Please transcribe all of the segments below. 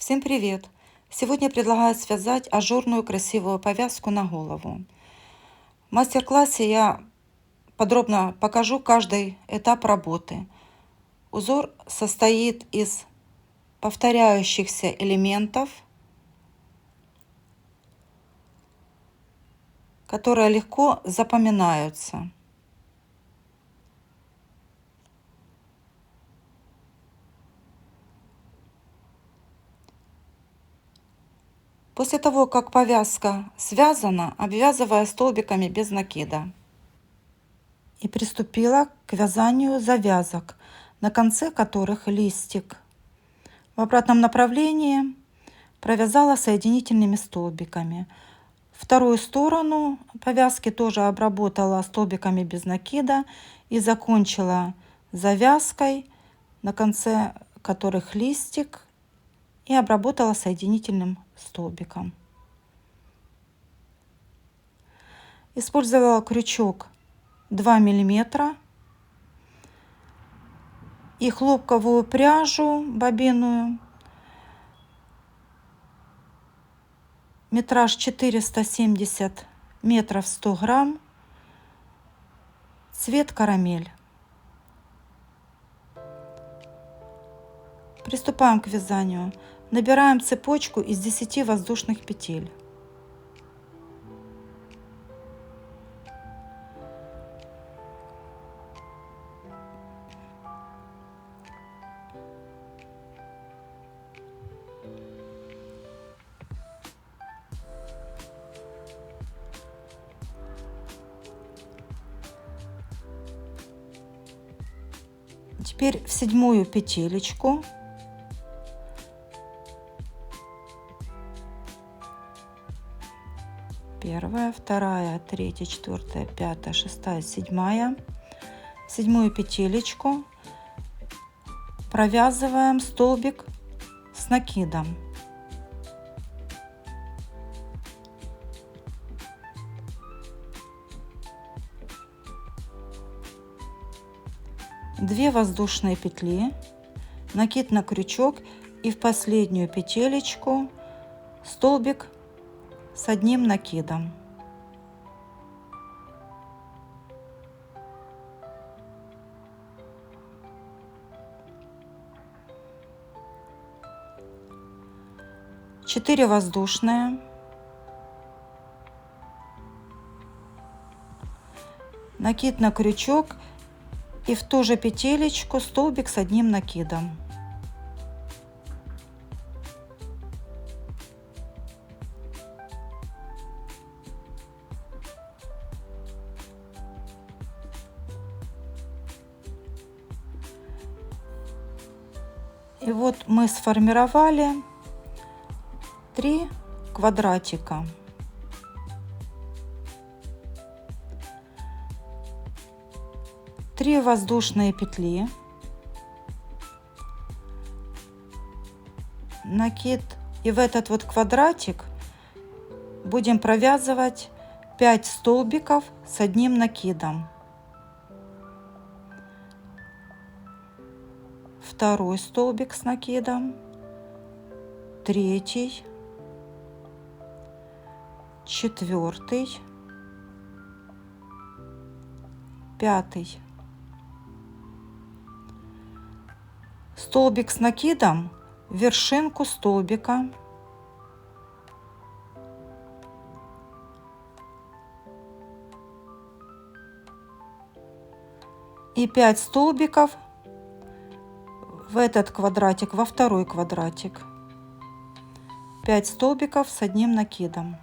Всем привет! Сегодня предлагаю связать ажурную красивую повязку на голову. В мастер-классе я подробно покажу каждый этап работы. Узор состоит из повторяющихся элементов, которые легко запоминаются. После того, как повязка связана, обвязываю столбиками без накида. И приступила к вязанию завязок, на конце которых листик. В обратном направлении провязала соединительными столбиками. Вторую сторону повязки тоже обработала столбиками без накида и закончила завязкой, на конце которых листик, и обработала соединительным столбиком. Использовала крючок 2 миллиметра и хлопковую пряжу бобинную, метраж 470 метров 100 грамм, цвет карамель. Приступаем к вязанию. Набираем цепочку из 10 воздушных петель. Теперь в 7-ю петелечку первая, вторая, третья, четвертая, пятая, шестая, седьмая. В 7-ю петелечку провязываем столбик с накидом. Две воздушные петли, накид на крючок и в последнюю петелечку столбик с одним накидом. Четыре воздушные, накид на крючок и в ту же петелечку столбик с одним накидом. И вот мы сформировали 3 квадратика. Три воздушные петли, накид, и в этот вот квадратик будем провязывать 5 столбиков с одним накидом. Второй столбик с накидом, третий, четвертый, пятый. Столбик с накидом в вершинку столбика. И 5 столбиков в этот квадратик, во второй квадратик. 5 столбиков с одним накидом.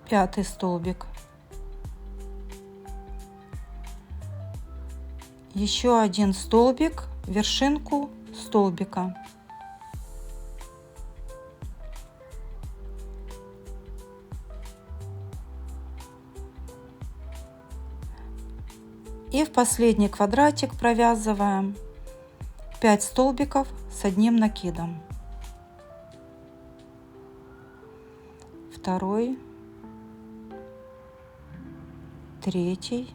Пятый столбик. Еще один столбик в вершинку столбика. И в последний квадратик провязываем 5 столбиков с одним накидом. Второй, третий,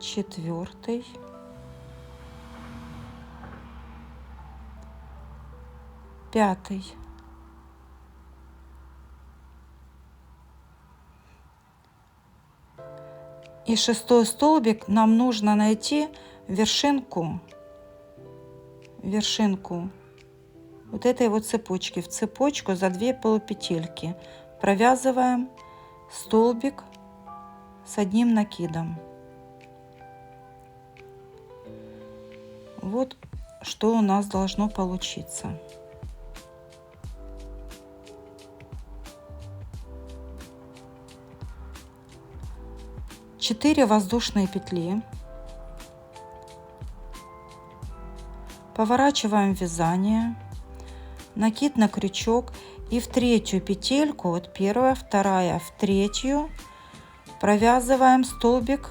четвертый, пятый. И шестой столбик нам нужно найти вершинку вот этой вот цепочки. В цепочку за 2 полупетельки провязываем столбик с одним накидом. Вот что у нас должно получиться. Четыре воздушные петли. Поворачиваем вязание, накид на крючок, и в третью петельку, вот первая, вторая, в третью провязываем столбик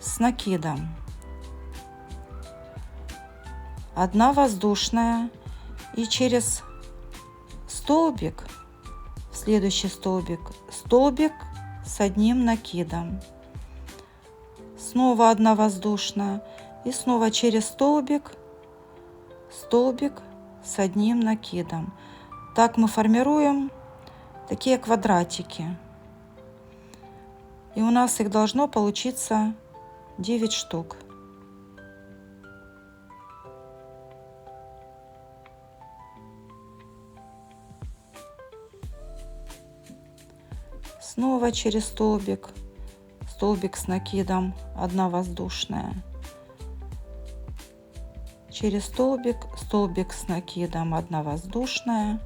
с накидом. Одна воздушная, и через столбик, в следующий столбик, столбик с одним накидом. Снова одна воздушная, и снова через столбик, столбик с одним накидом. Так мы формируем такие квадратики. И у нас их должно получиться 9 штук. Снова через столбик, столбик с накидом, одна воздушная. Через столбик, столбик с накидом, одна воздушная.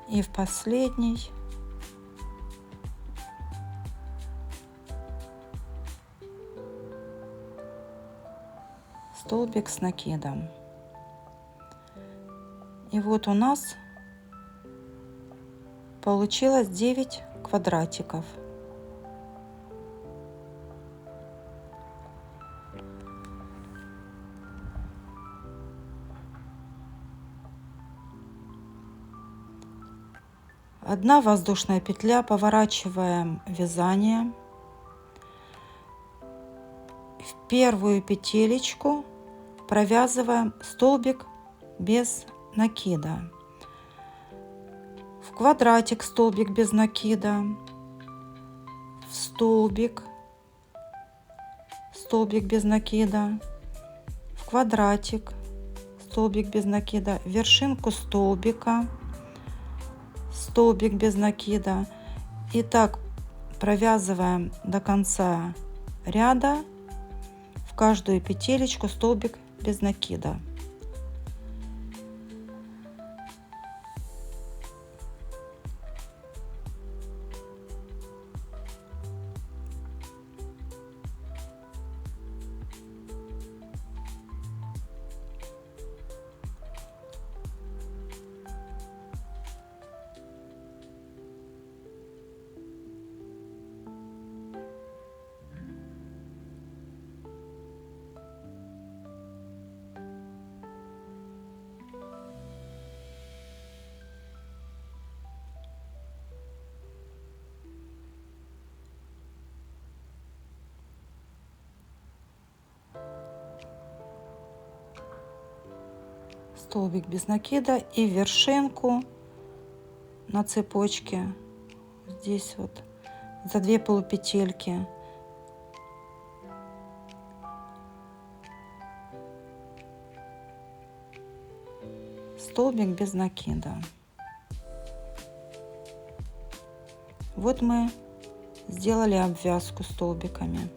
И в последний столбик с накидом. И вот у нас получилось 9 квадратиков. Одна воздушная петля, поворачиваем вязание. В первую петелечку провязываем столбик без накида. В квадратик столбик без накида. В столбик, столбик без накида. В квадратик, столбик без накида. В вершинку столбика, столбик без накида. И так провязываем до конца ряда. В каждую петелечку столбик без накида. Столбик без накида и вершинку на цепочке здесь вот за 2 полупетельки столбик без накида. Вот мы сделали обвязку столбиками.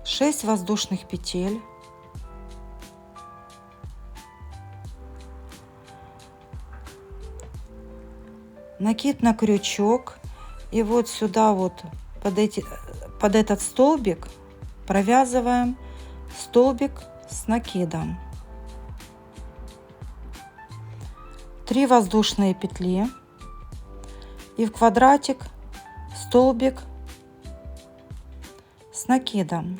Шесть воздушных петель. Накид на крючок. И вот сюда вот под этот столбик провязываем столбик с накидом, 3 воздушные петли и в квадратик столбик с накидом.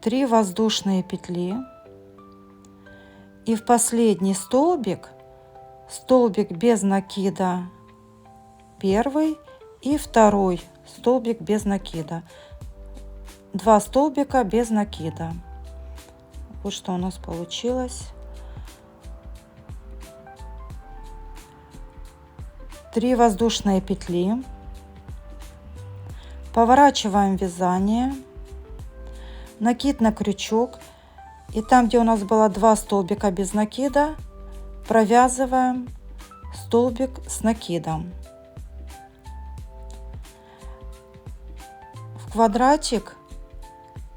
Три воздушные петли и в последний столбик без накида первый и второй столбик без накида, 2 столбика без накида. Вот что у нас получилось. 3 воздушные петли, поворачиваем вязание, накид на крючок, и там, где у нас было 2 столбика без накида, провязываем столбик с накидом. В квадратик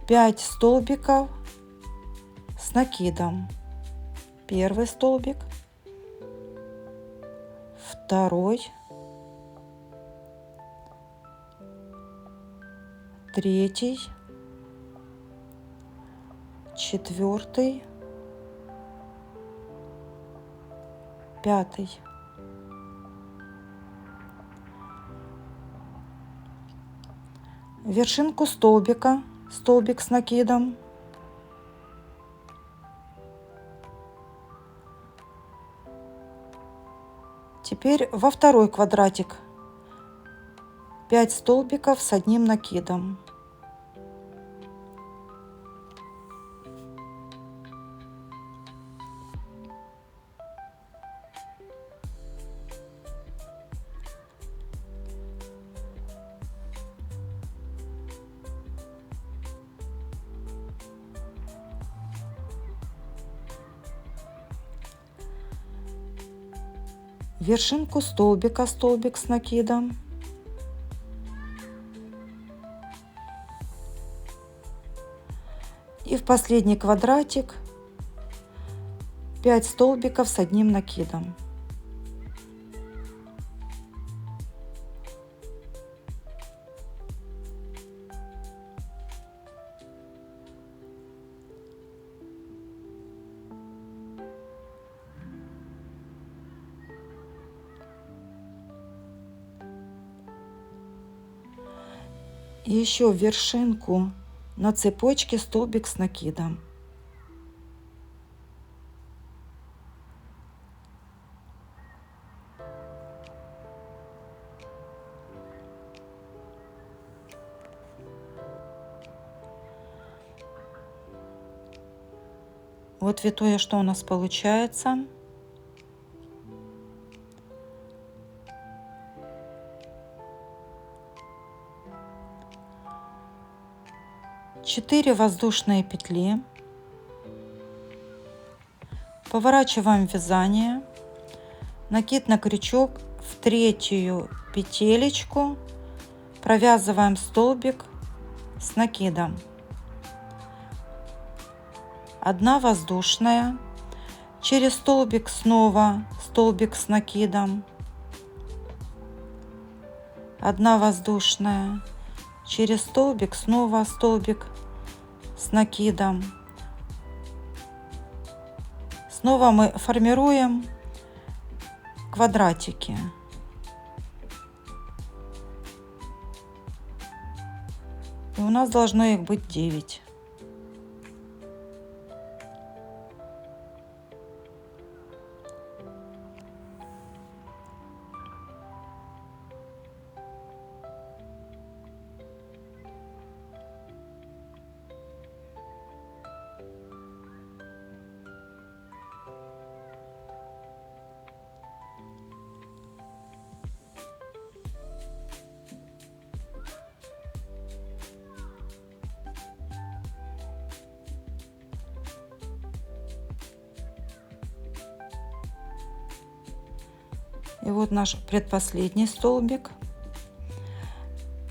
5 столбиков с накидом. Первый столбик, второй, третий, четвертый, пятый. Вершинку столбика, столбик с накидом. Теперь во второй квадратик 5 столбиков с одним накидом. Вершинку столбика, столбик с накидом. И в последний квадратик 5 столбиков с одним накидом. И еще в вершинку на цепочке столбик с накидом. Вот витое, что у нас получается. Четыре воздушные петли, поворачиваем вязание, накид на крючок, в третью петелечку провязываем столбик с накидом, 1 воздушная, через столбик снова столбик с накидом, 1 воздушная, через столбик снова столбик с накидом. Снова мы формируем квадратики. И у нас должно их быть 9. И вот наш предпоследний столбик.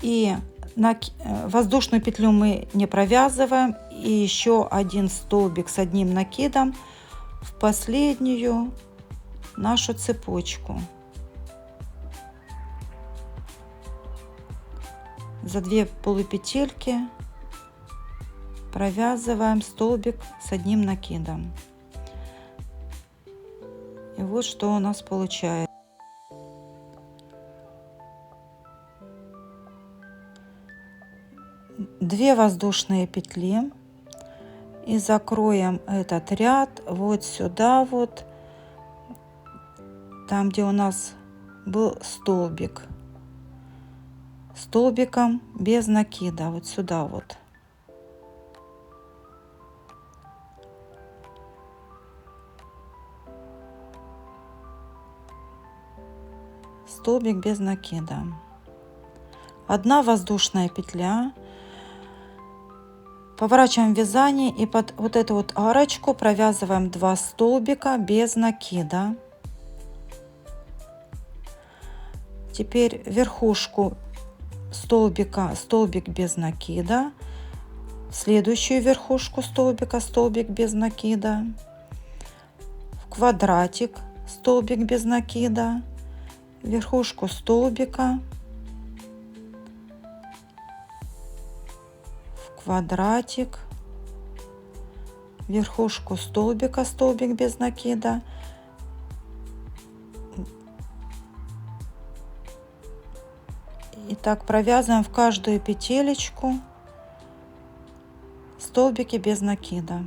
И воздушную петлю мы не провязываем. И еще 1 столбик с одним накидом в последнюю нашу цепочку. За 2 полупетельки провязываем столбик с одним накидом. И вот что у нас получается. Две воздушные петли, и закроем этот ряд вот сюда вот, там где у нас был столбик, столбиком без накида, вот сюда вот. Столбик без накида. Одна воздушная петля. Поворачиваем вязание и под вот эту вот арочку провязываем 2 столбика без накида. Теперь верхушку столбика столбик без накида, следующую верхушку столбика столбик без накида, в квадратик столбик без накида, верхушку столбика, в квадратик, верхушку столбика столбик без накида, и так провязываем в каждую петелечку столбики без накида.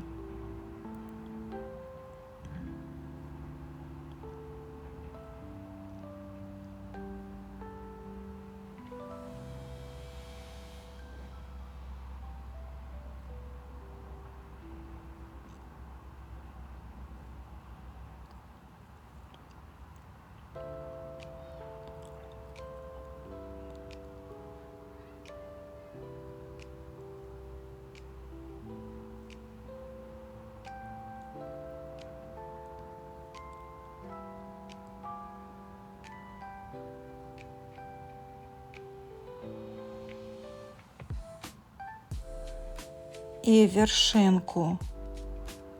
И вершинку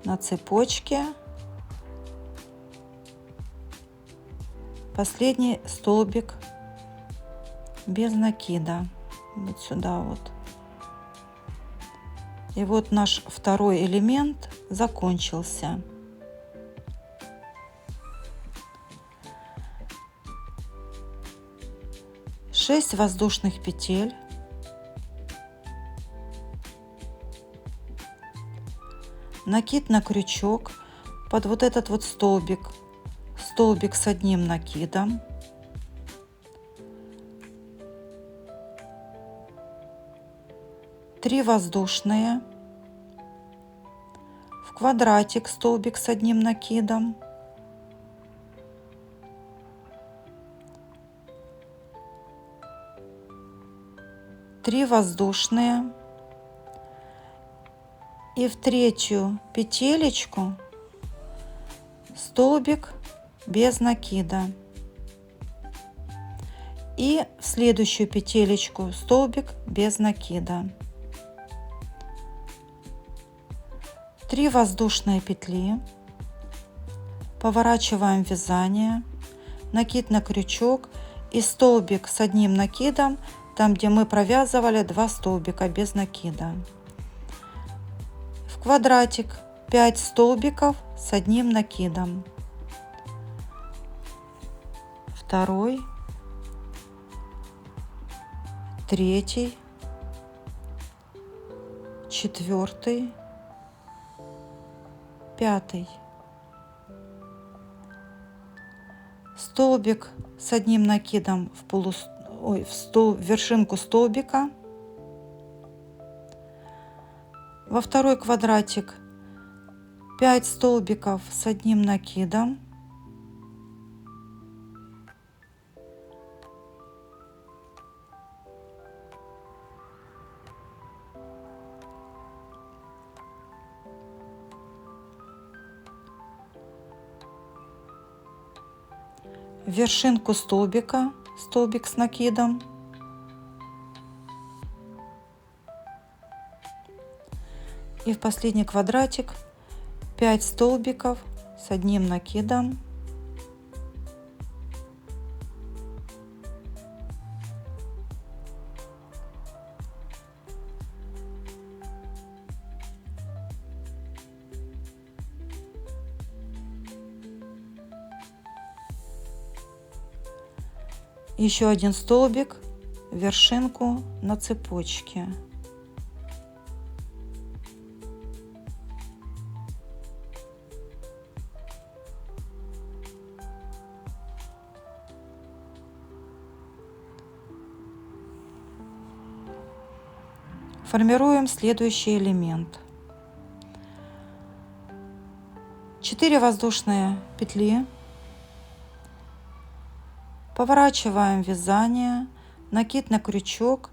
на цепочке, последний столбик без накида, вот сюда вот. И вот наш второй элемент закончился. Шесть воздушных петель. Накид на крючок под вот этот вот столбик, столбик с одним накидом, три воздушные, в квадратик столбик с одним накидом, три воздушные, и в третью петелечку столбик без накида, и в следующую петелечку столбик без накида, 3 воздушные петли, поворачиваем вязание, накид на крючок и столбик с одним накидом, там где мы провязывали 2 столбика без накида. В квадратик 5 столбиков с одним накидом, второй, третий, четвертый, пятый. Столбик с одним накидом в вершинку столбика. Во второй квадратик 5 столбиков с одним накидом. В вершинку столбика столбик с накидом. И в последний квадратик 5 столбиков с одним накидом. Еще один столбик, вершинку на цепочке. Формируем следующий элемент. 4 воздушные петли. Поворачиваем вязание, накид на крючок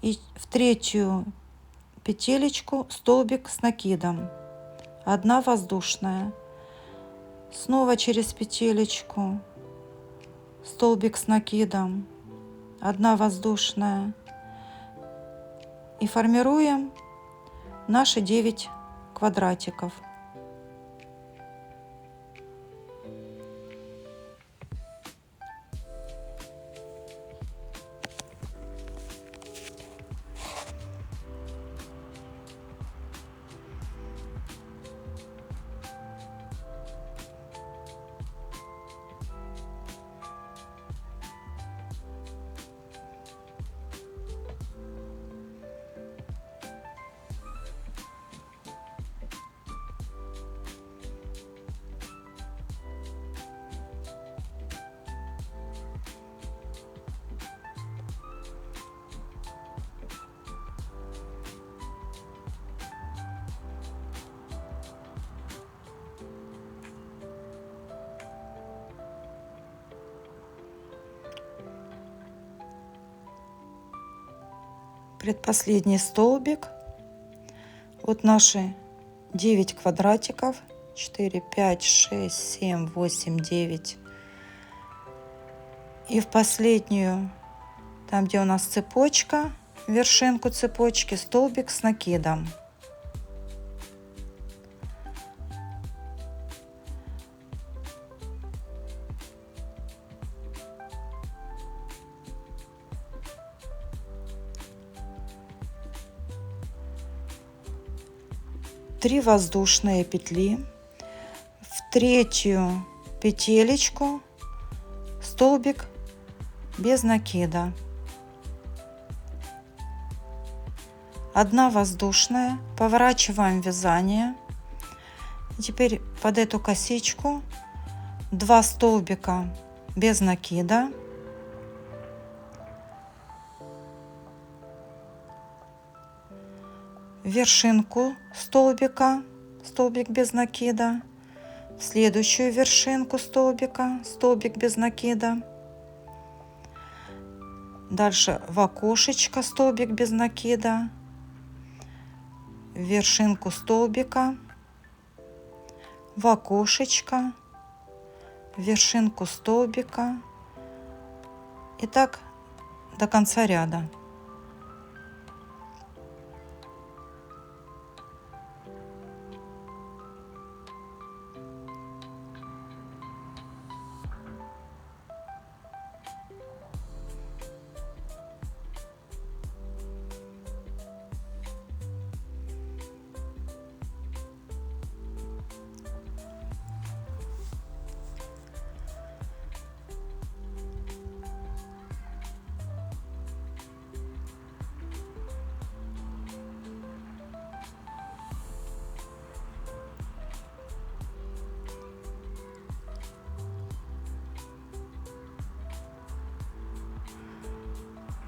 и в третью петелечку столбик с накидом. 1 воздушная. Снова через петелечку столбик с накидом. 1 воздушная. И формируем наши 9 квадратиков. Предпоследний столбик. Вот наши 9 квадратиков. 4, 5, 6, 7, 8, 9. И в последнюю, там где у нас цепочка, вершинку цепочки, столбик с накидом. Три воздушные петли, в третью петелечку столбик без накида, 1 воздушная, поворачиваем вязание. И теперь под эту косичку 2 столбика без накида, вершинку столбика, столбик без накида, в следующую вершинку столбика, столбик без накида, дальше в окошечко столбик без накида, в вершинку столбика, в окошечко, в вершинку столбика и так до конца ряда.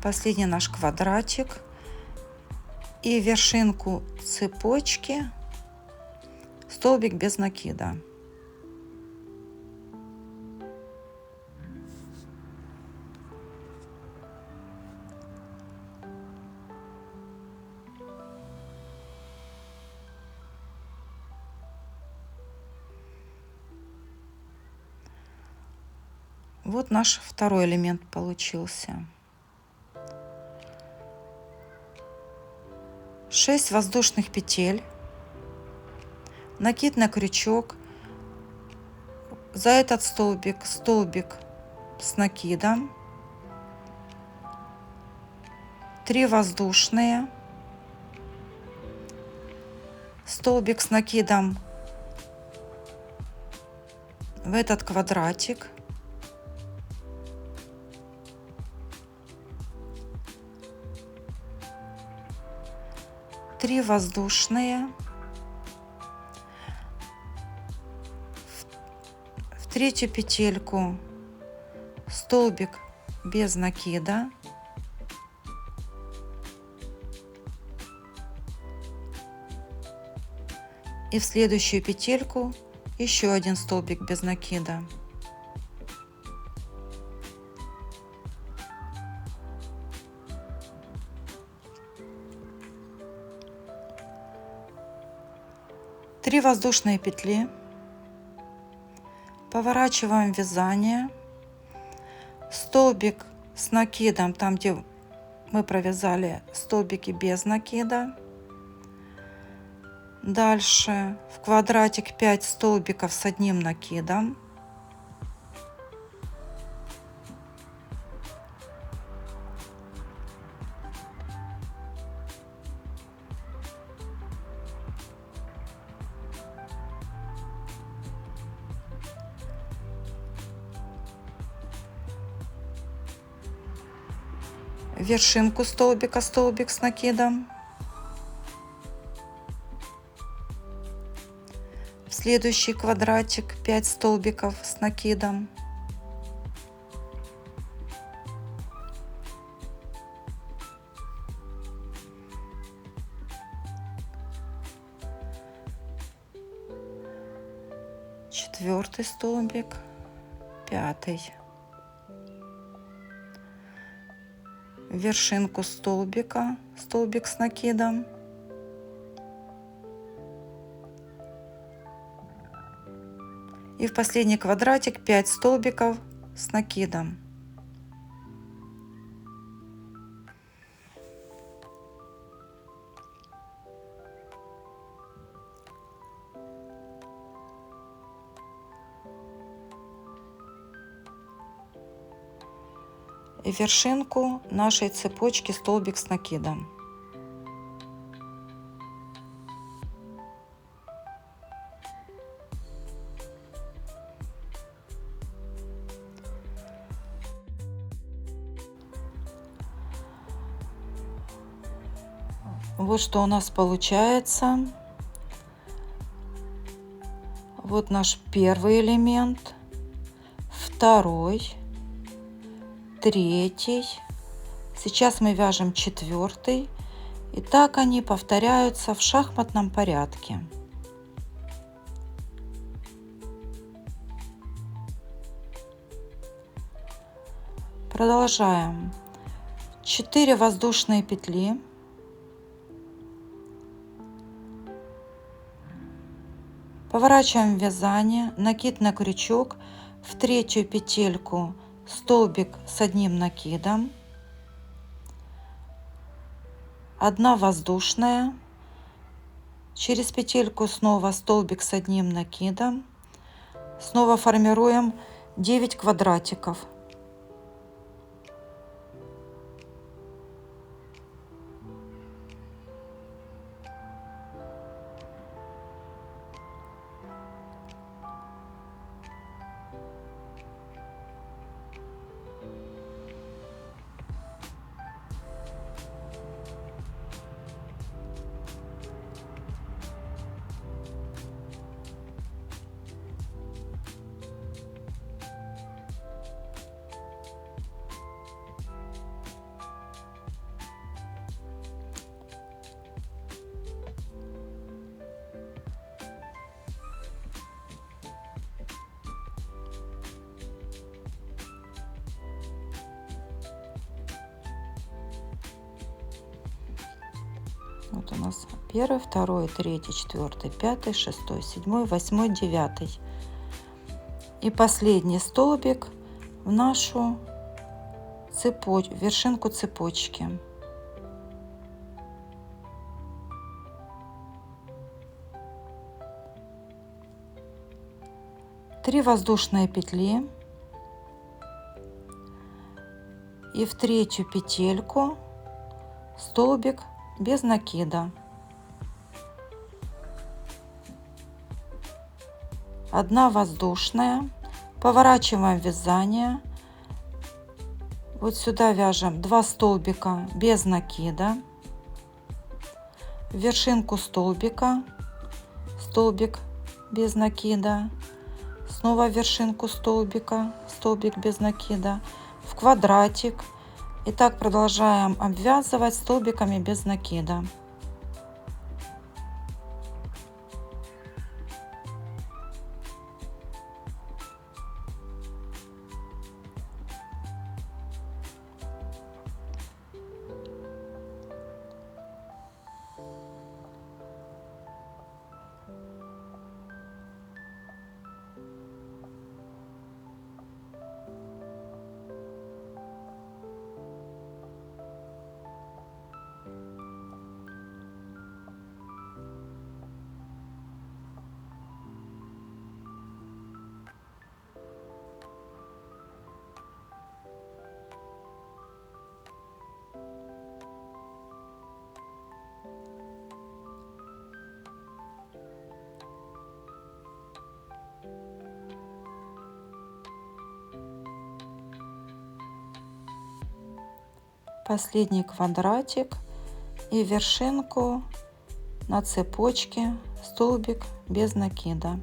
Последний наш квадратик и вершинку цепочки столбик без накида. Вот наш второй элемент получился. 6 воздушных петель, накид на крючок, за этот столбик столбик с накидом, 3 воздушные, столбик с накидом в этот квадратик, три воздушные, в третью петельку столбик без накида, и в следующую петельку еще один столбик без накида. Три воздушные петли, поворачиваем вязание, столбик с накидом там, где мы провязали столбики без накида. Дальше в квадратик 5 столбиков с одним накидом. В вершинку столбика столбик с накидом. В следующий квадратик 5 столбиков с накидом. Четвертый столбик, пятый. В вершинку столбика столбик с накидом. И в последний квадратик 5 столбиков с накидом. И вершинку нашей цепочки столбик с накидом. Вот что у нас получается. Вот наш первый элемент, второй, третий. Сейчас мы вяжем четвертый. И так они повторяются в шахматном порядке. Продолжаем. 4 воздушные петли. Поворачиваем вязание, накид на крючок, в третью петельку столбик с одним накидом, 1 воздушная, через петельку снова столбик с одним накидом, снова формируем 9 квадратиков. Вот у нас первый, второй, третий, четвертый, пятый, шестой, седьмой, восьмой, девятый. И последний столбик в нашу вершинку цепочки. 3 воздушные петли и в третью петельку столбик без накида. 1 воздушная, поворачиваем вязание, вот сюда вяжем 2 столбика без накида, в вершинку столбика столбик без накида, снова в вершинку столбика столбик без накида, в квадратик, и так продолжаем обвязывать столбиками без накида. Последний квадратик и вершинку на цепочке столбик без накида.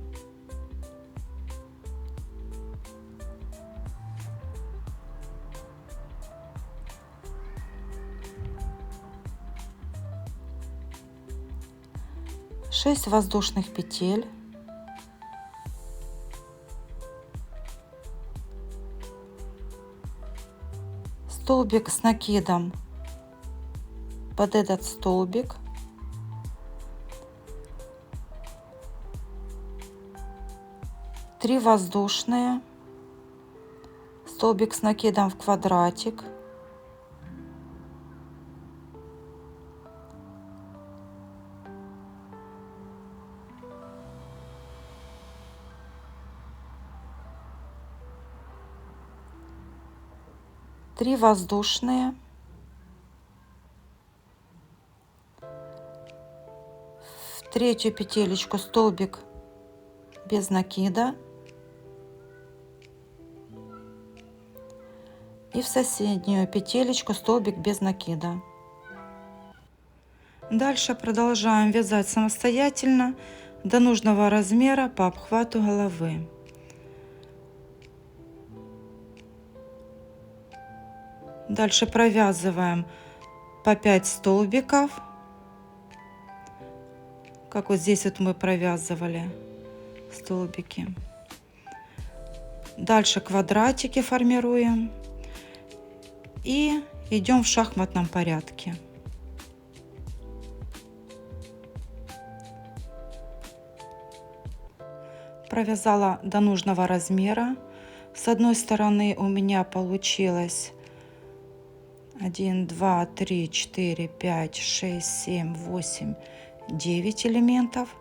Шесть воздушных петель, столбик с накидом под этот столбик, три воздушные, столбик с накидом в квадратик, три воздушные, в третью петелечку столбик без накида и в соседнюю петелечку столбик без накида. Дальше продолжаем вязать самостоятельно до нужного размера по обхвату головы. Дальше провязываем по 5 столбиков, как вот здесь вот мы провязывали столбики. Дальше квадратики формируем и идем в шахматном порядке. Провязала до нужного размера. С одной стороны у меня получилось 1, 2, 3, 4, 5, 6, 7, 8, 9 элементов.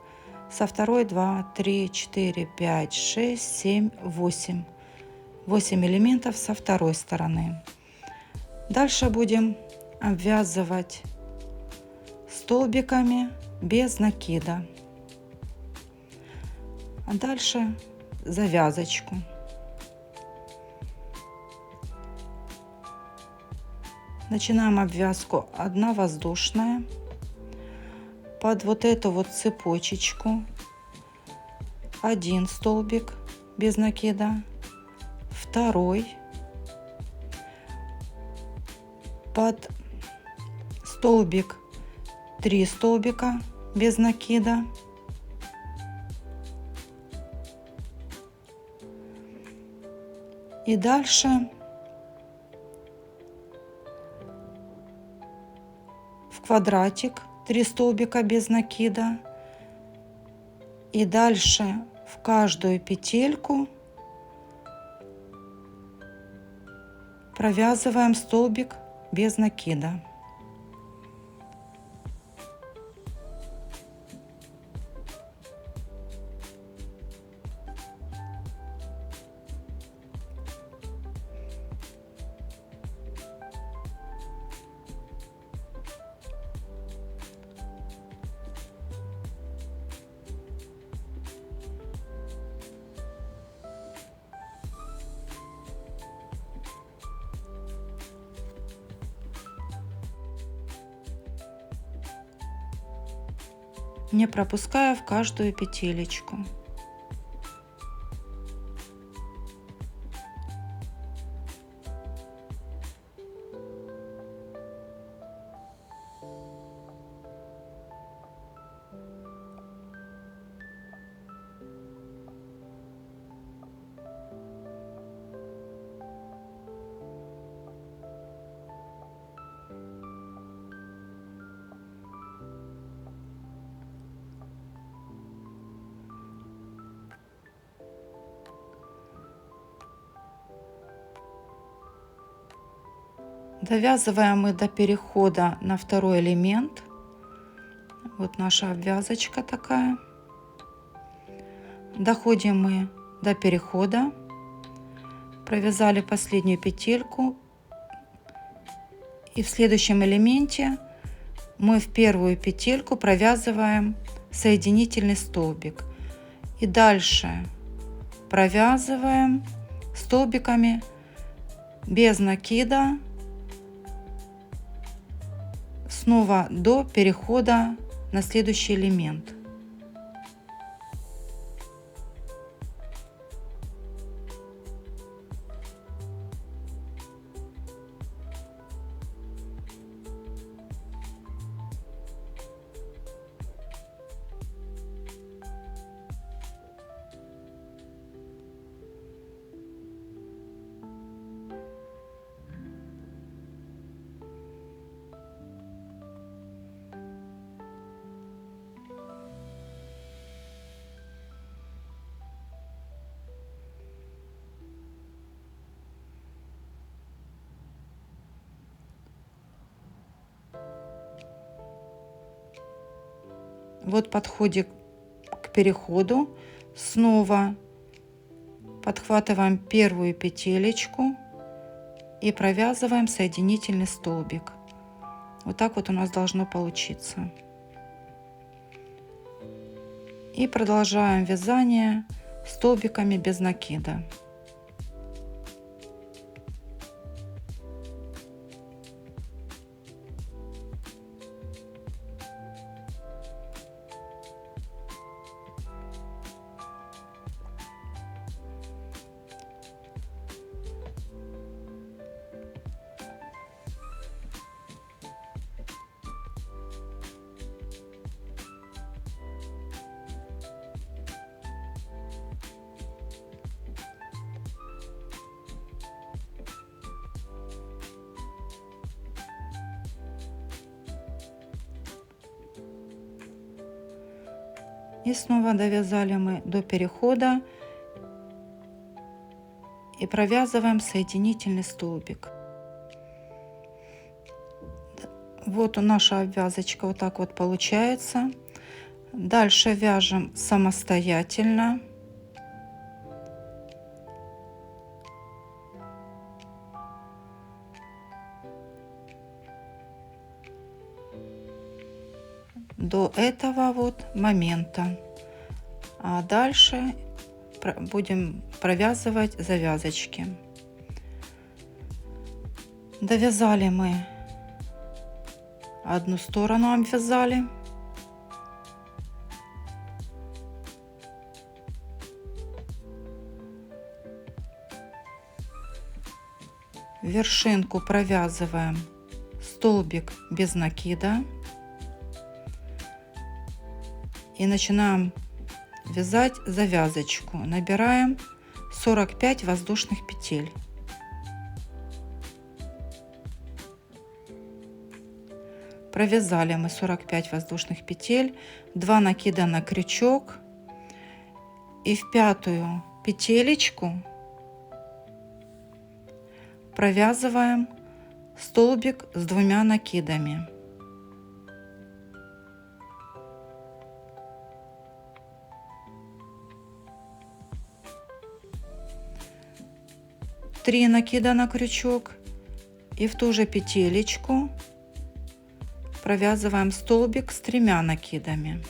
Со второй 2, 3, 4, 5, 6, 7, 8. 8 элементов со второй стороны. Дальше будем обвязывать столбиками без накида. А дальше завязочку. Начинаем обвязку 1 воздушная под вот эту вот цепочечку, 1 столбик без накида, 2 под столбик 3 столбика без накида, и дальше в квадратик 3 столбика без накида, и дальше в каждую петельку провязываем столбик без накида. не пропуская в каждую петелечку. Довязываем мы до перехода на второй элемент. Вот наша обвязочка такая. Доходим мы до перехода, провязали последнюю петельку, и в следующем элементе мы в первую петельку провязываем соединительный столбик, и дальше провязываем столбиками без накида снова до перехода на следующий элемент. Вот подходим к переходу, снова подхватываем первую петелечку и провязываем соединительный столбик. Вот так вот у нас должно получиться. И продолжаем вязание столбиками без накида. И снова довязали мы до перехода и провязываем соединительный столбик. Вот наша обвязочка вот так вот получается. Дальше вяжем самостоятельно. До этого вот момента, а дальше будем провязывать завязочки. Довязали мы одну сторону, обвязали, вершинку провязываем столбик без накида. И начинаем вязать завязочку. Набираем 45 воздушных петель. Провязали мы 45 воздушных петель, 2 накида на крючок, и в пятую петелечку провязываем столбик с 2 накидами. Три накида на крючок, и в ту же петелечку провязываем столбик с 3 накидами.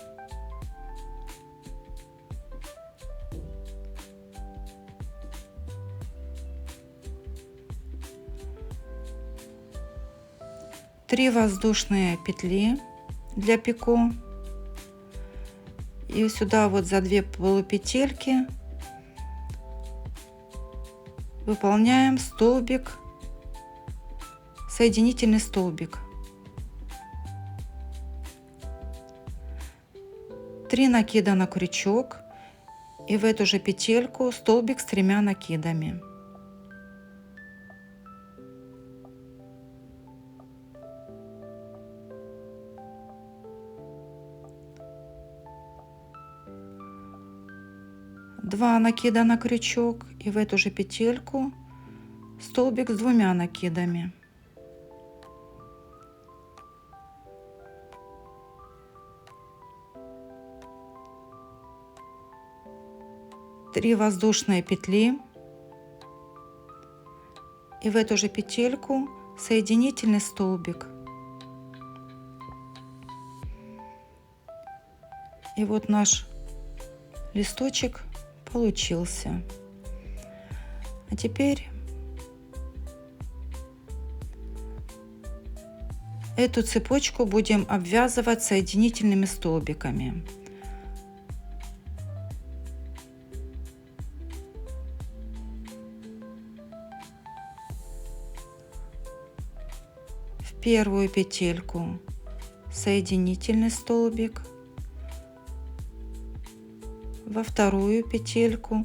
Три воздушные петли для пико, И сюда вот за 2 полупетельки выполняем столбик, соединительный столбик. 3 накида на крючок и в эту же петельку столбик с 3 накидами. Два накида на крючок и в эту же петельку столбик с 2 накидами. Три воздушные петли и в эту же петельку соединительный столбик. И вот наш листочек получился. А теперь эту цепочку будем обвязывать соединительными столбиками. В первую петельку соединительный столбик, во вторую петельку,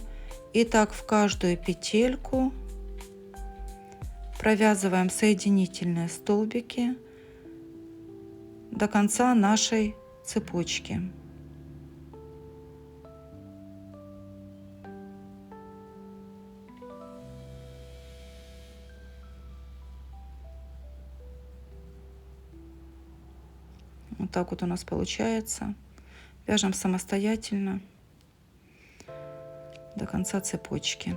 и так в каждую петельку провязываем соединительные столбики до конца нашей цепочки. Вот так вот у нас получается. Вяжем самостоятельно до конца цепочки.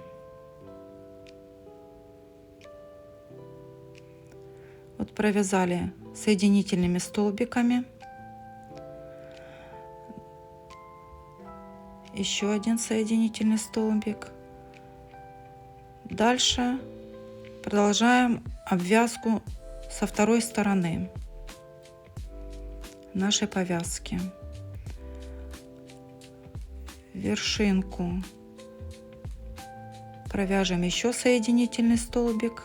Вот провязали соединительными столбиками. Еще один соединительный столбик. Дальше продолжаем обвязку со второй стороны нашей повязки. Вершинку провяжем еще соединительный столбик.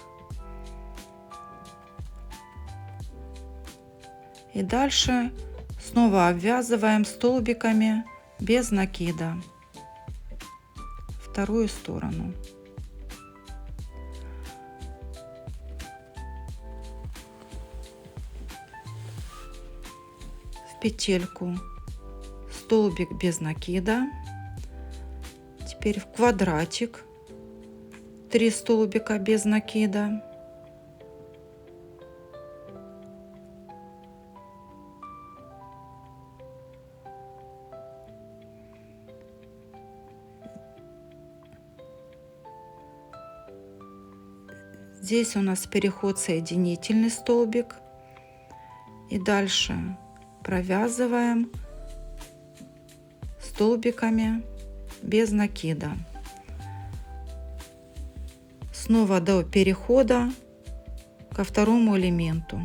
И дальше снова обвязываем столбиками без накида вторую сторону. В петельку столбик без накида. Теперь в квадратик 3 столбика без накида. Здесь у нас переход соединительный столбик. И дальше провязываем столбиками без накида. Снова до перехода ко второму элементу.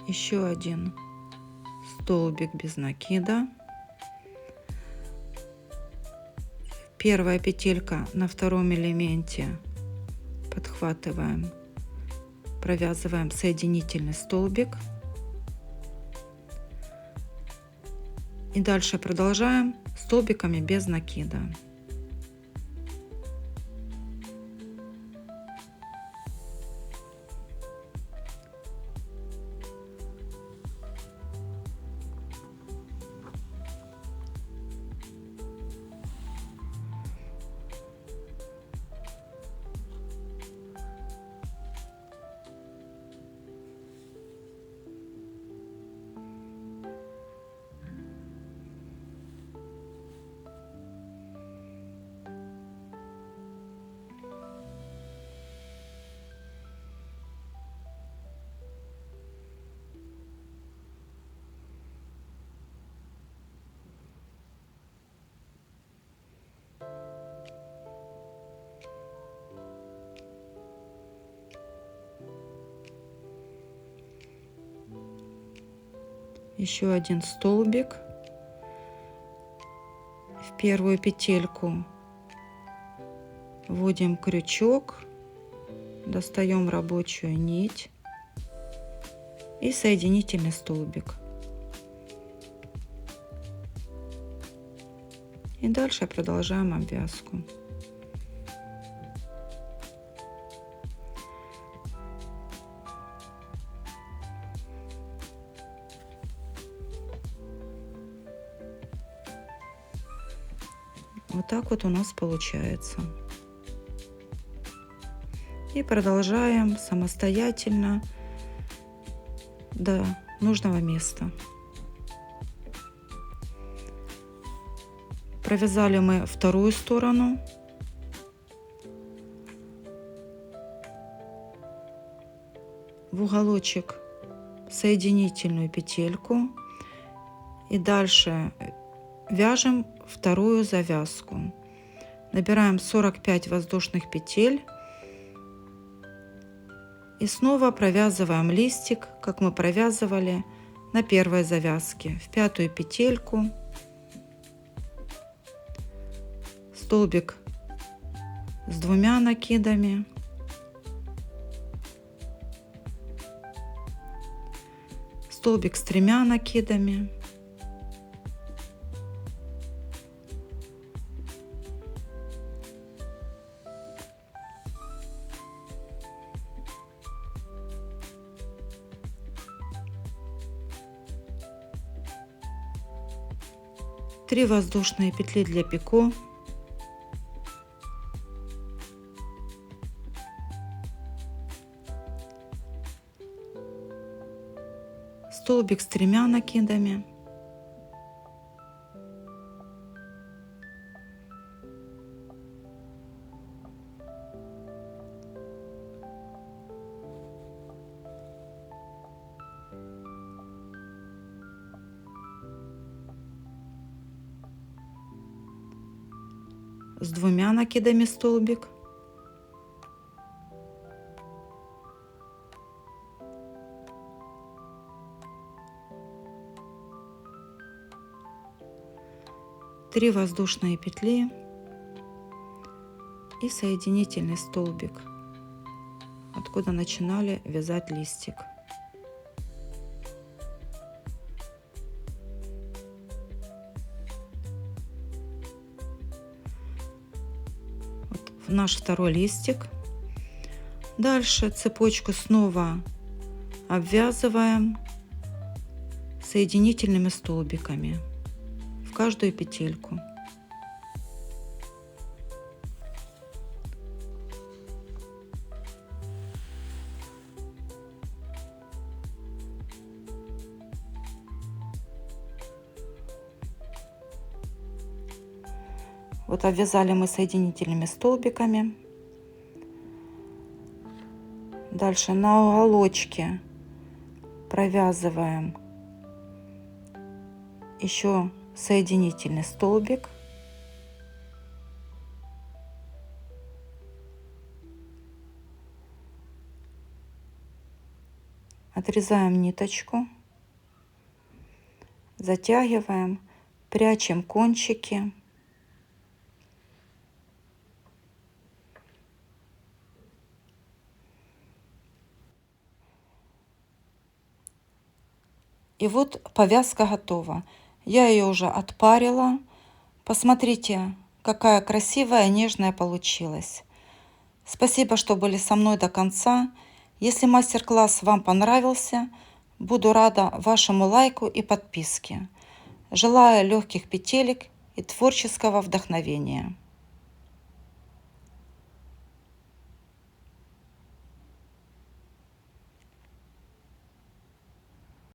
Еще один столбик без накида. Первая петелька на втором элементе подхватываем, провязываем соединительный столбик. И дальше продолжаем столбиками без накида. Еще один столбик. В первую петельку вводим крючок, достаем рабочую нить и соединительный столбик. И дальше продолжаем обвязку. Вот так вот у нас получается. И продолжаем самостоятельно до нужного места. Провязали мы вторую сторону. В уголочек соединительную петельку. И дальше вяжем вторую завязку. Набираем 45 воздушных петель. И снова провязываем листик, как мы провязывали на первой завязке. В пятую петельку. Столбик с 2 накидами. Столбик с 3 накидами. Три воздушные петли для пико. Столбик с 3 накидами. С 2 накидами столбик. Три воздушные петли и соединительный столбик, откуда начинали вязать листик. Вот наш второй листик. Дальше цепочку снова обвязываем соединительными столбиками в каждую петельку. Вот обвязали мы соединительными столбиками. Дальше на уголочке провязываем еще соединительный столбик. Отрезаем ниточку, затягиваем, прячем кончики. И вот повязка готова. Я ее уже отпарила. Посмотрите, какая красивая, нежная получилась. Спасибо, что были со мной до конца. Если мастер-класс вам понравился, буду рада вашему лайку и подписке. Желаю легких петелек и творческого вдохновения.